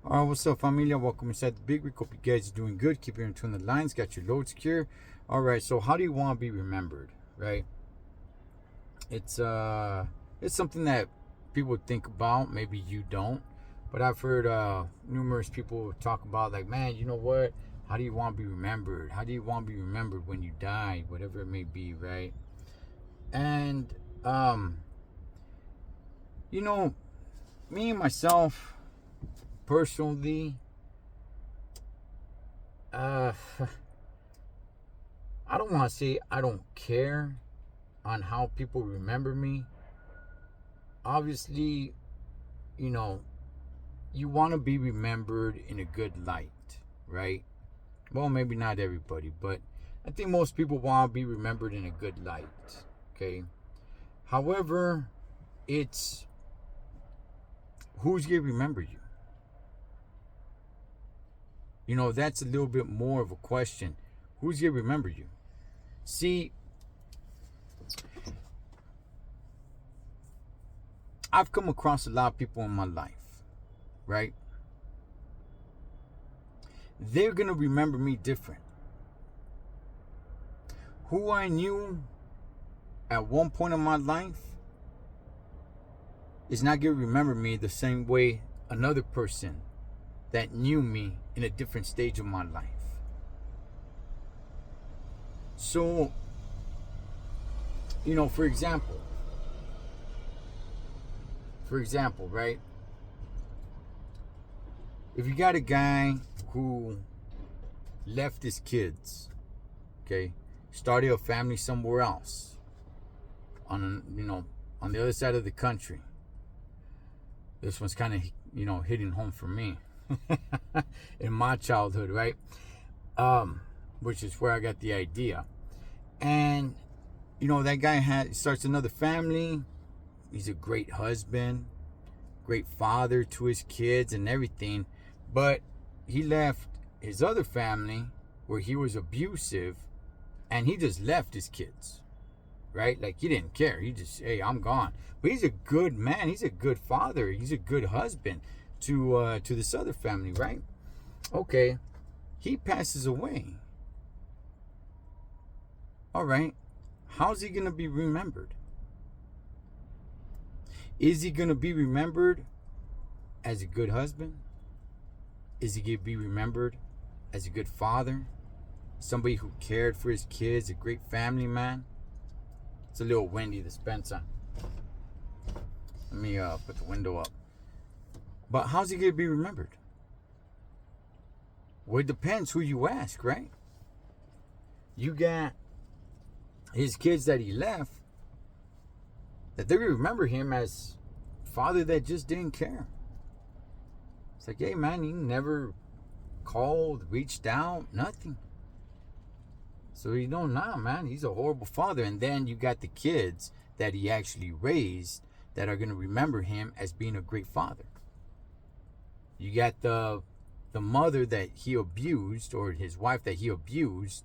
Alright, what's up, familia? Welcome inside the Big Rig. Hope you guys are doing good. Keep your in tune the lines. Got your load secure. Alright, so how do you want to be remembered, right? It's something that people think about. Maybe you don't, but I've heard numerous people talk about, like, man, you know what? How do you want to be remembered? How do you want to be remembered when you die? Whatever it may be, right? And you know, me and myself personally, I don't want to say I don't care on how people remember me. Obviously, you know, you want to be remembered in a good light, right? Well, maybe not everybody, but I think most people want to be remembered in a good light, okay? However, it's who's going to remember you? You know, that's a little bit more of a question. Who's going to remember you? See, I've come across a lot of people in my life, right? They're going to remember me different. Who I knew at one point in my life is not going to remember me the same way another person that knew me in a different stage of my life. So, you know, for example, right? If you got a guy who left his kids, okay, started a family somewhere else, on the other side of the country. This one's kind of hitting home for me in my childhood, right? Which is where I got the idea. And that guy starts another family. He's a great husband, great father to his kids and everything, but he left his other family where he was abusive, and he just left his kids, right? Like, he didn't care. He just, hey, I'm gone. But he's a good man. He's a good father. He's a good husband to this other family, right? Okay, he passes away. All right, how's he gonna be remembered? Is he gonna be remembered as a good husband? Is he gonna be remembered as a good father? Somebody who cared for his kids, a great family man? It's a little windy, the Spencer. Let me put the window up. But how's he gonna be remembered? Well, it depends who you ask, right? You got his kids that he left, that they remember him as father that just didn't care. It's like, hey man, he never called, reached out, nothing. So nah, man, he's a horrible father. And then you got the kids that he actually raised that are going to remember him as being a great father. You got the mother that he abused, or his wife that he abused.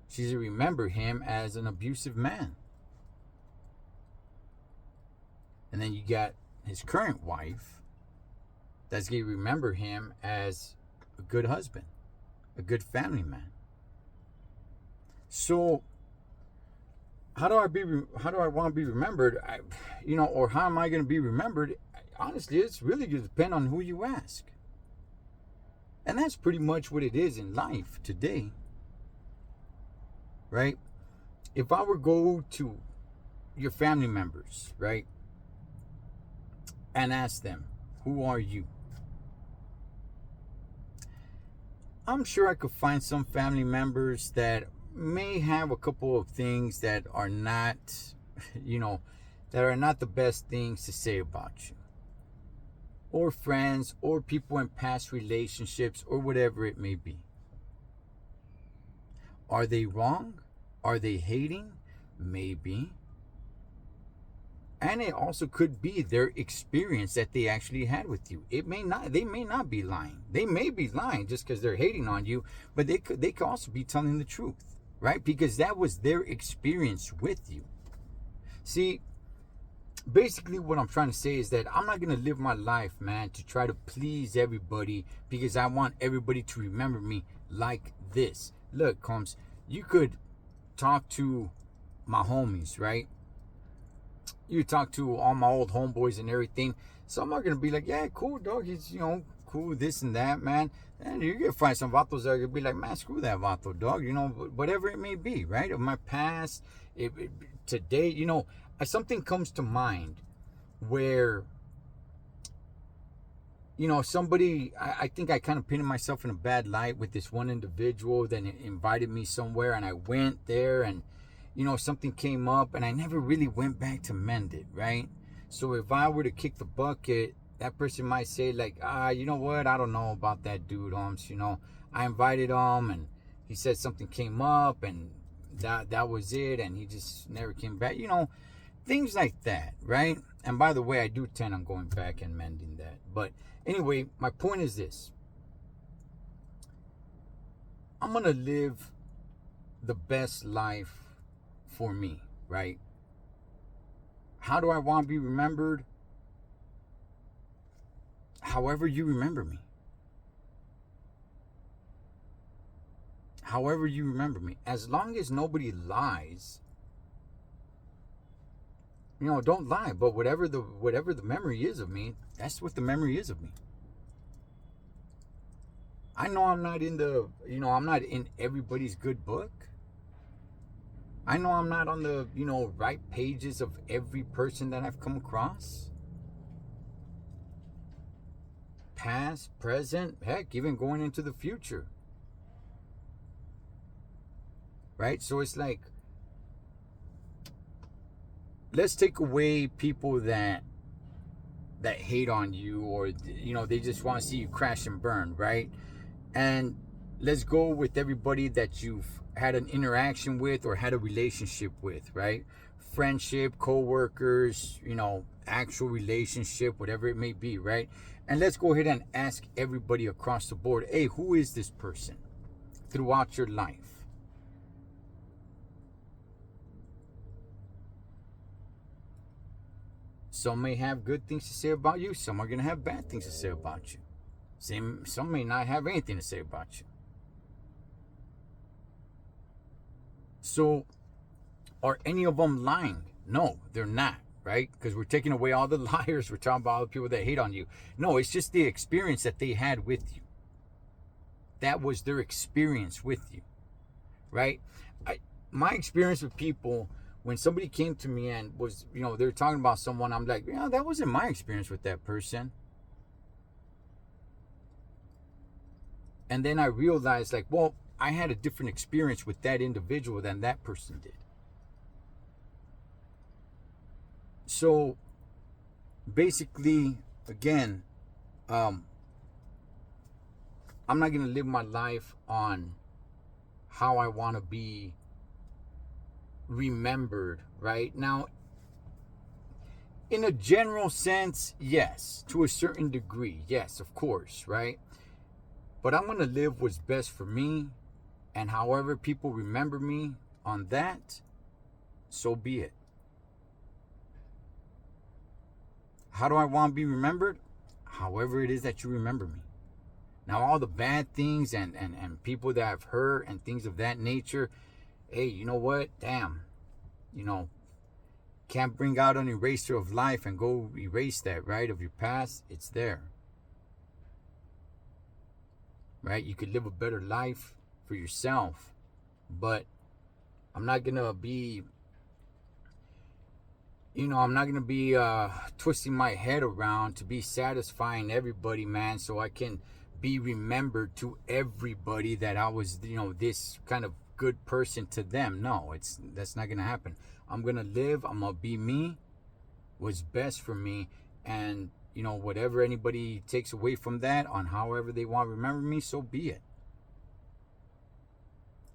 She's going to remember him as an abusive man. And then you got his current wife that's going to remember him as a good husband, a good family man. So how do I want to be remembered? Or how am I going to be remembered? Honestly, it's really going to depend on who you ask. And that's pretty much what it is in life today. Right? If I were to go to your family members, right, and ask them, who are you? I'm sure I could find some family members that may have a couple of things that are not, that are not the best things to say about you. Or friends, or people in past relationships, or whatever it may be. Are they wrong? Are they hating? Maybe. And it also could be their experience that they actually had with you. They may not be lying. They may be lying just because they're hating on you, but they could also be telling the truth, right? Because that was their experience with you. See, basically what I'm trying to say is that I'm not going to live my life, man, to try to please everybody because I want everybody to remember me like this. Look, Combs, you could talk to my homies, right? You talk to all my old homeboys and everything. So I'm not going to be like, yeah, cool, dog. It's, cool, this and that, man. And you're going to find some vatos that are going to be like, man, screw that vato, dog. Whatever it may be, right? Of my past, today, something comes to mind where somebody, I think I kind of painted myself in a bad light with this one individual that invited me somewhere, and I went there, and something came up, and I never really went back to mend it, right? So if I were to kick the bucket, that person might say like, you know what, I don't know about that dude, Holmes. I invited him, and he said something came up, and that was it, and he just never came back. Things like that, right? And by the way, I do tend on going back and mending that. But anyway, my point is this. I'm going to live the best life for me, right? How do I want to be remembered? However you remember me. However you remember me. As long as nobody lies, don't lie, but whatever the memory is of me, that's what the memory is of me. I know I'm not I'm not in everybody's good book. I know I'm not on the, right pages of every person that I've come across. Past, present, heck, even going into the future. Right? So it's like, let's take away people that hate on you, or they just want to see you crash and burn, right? And let's go with everybody that you've had an interaction with or had a relationship with, right? Friendship, co-workers, actual relationship, whatever it may be, right? And let's go ahead and ask everybody across the board, hey, who is this person throughout your life? Some may have good things to say about you. Some are going to have bad things to say about you. Some may not have anything to say about you. So, are any of them lying? No, they're not, right? Because we're taking away all the liars. We're talking about all the people that hate on you. No, it's just the experience that they had with you. That was their experience with you, right? My experience with people, when somebody came to me and was, they're talking about someone, I'm like, that wasn't my experience with that person. And then I realized, like, well, I had a different experience with that individual than that person did. So, basically, again, I'm not going to live my life on how I want to be remembered, right? Now, in a general sense, yes. To a certain degree, yes, of course, right? But I'm going to live what's best for me, and however people remember me on that, so be it. How do I want to be remembered? However it is that you remember me. Now, all the bad things and people that I've hurt and things of that nature, hey, you know what? Damn. Can't bring out an eraser of life and go erase that, right? Of your past. It's there. Right? You could live a better life for yourself. But I'm not going to be, I'm not going to be twisting my head around to be satisfying everybody, man, so I can be remembered to everybody that I was, this kind of good person to them. No, that's not going to happen. I'm going to live. I'm going to be me. What's best for me. And, whatever anybody takes away from that on however they want to remember me, so be it.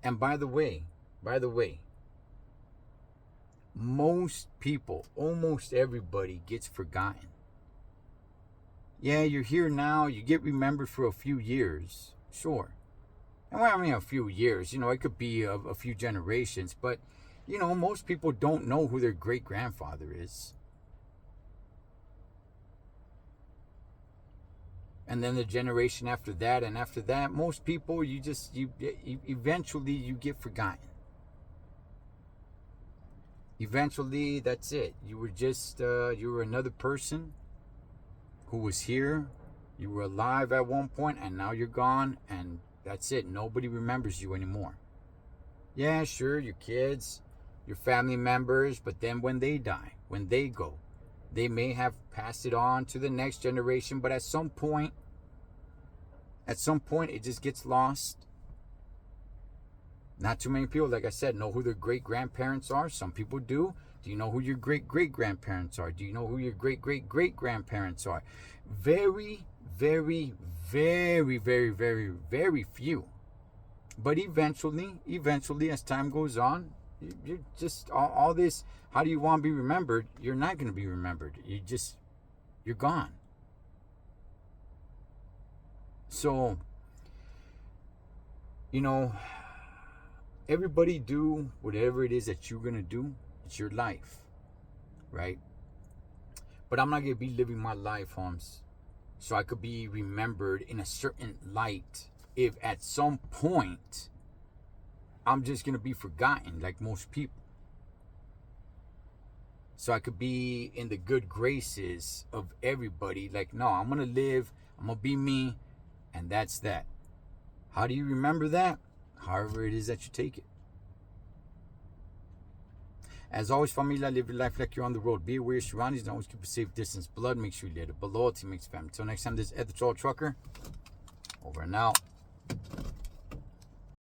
And by the way, most people, almost everybody gets forgotten. Yeah, you're here now. You get remembered for a few years. Sure. And when I mean a few years, it could be a few generations. But, most people don't know who their great-grandfather is. and then the generation after that, and after that, most people, you eventually you get forgotten. Eventually, that's it. You were just you were another person who was here. You were alive at one point, and now you're gone, and that's it. Nobody remembers you anymore. Yeah, sure, your kids, your family members, but then when they die, when they go, they may have passed it on to the next generation, but at some point, it just gets lost. Not too many people, like I said, know who their great-grandparents are. Some people do. Do you know who your great-great-grandparents are? Do you know who your great-great-great-grandparents are? Very, very, very, very, very, very few. But eventually, as time goes on, you're just, all this, how do you want to be remembered? You're not going to be remembered. You're gone. So, everybody do whatever it is that you're going to do. It's your life, right? But I'm not going to be living my life, Holmes, so I could be remembered in a certain light if at some point I'm just going to be forgotten like most people. So I could be in the good graces of everybody. Like, no, I'm going to live, I'm going to be me, and that's that. How do you remember that? However it is that you take it. As always, familia, live your life like you're on the road. Be aware of your surroundings and always keep a safe distance. Blood makes you little. But loyalty makes family. Until next time, this is Ed the Troll Trucker. Over and out.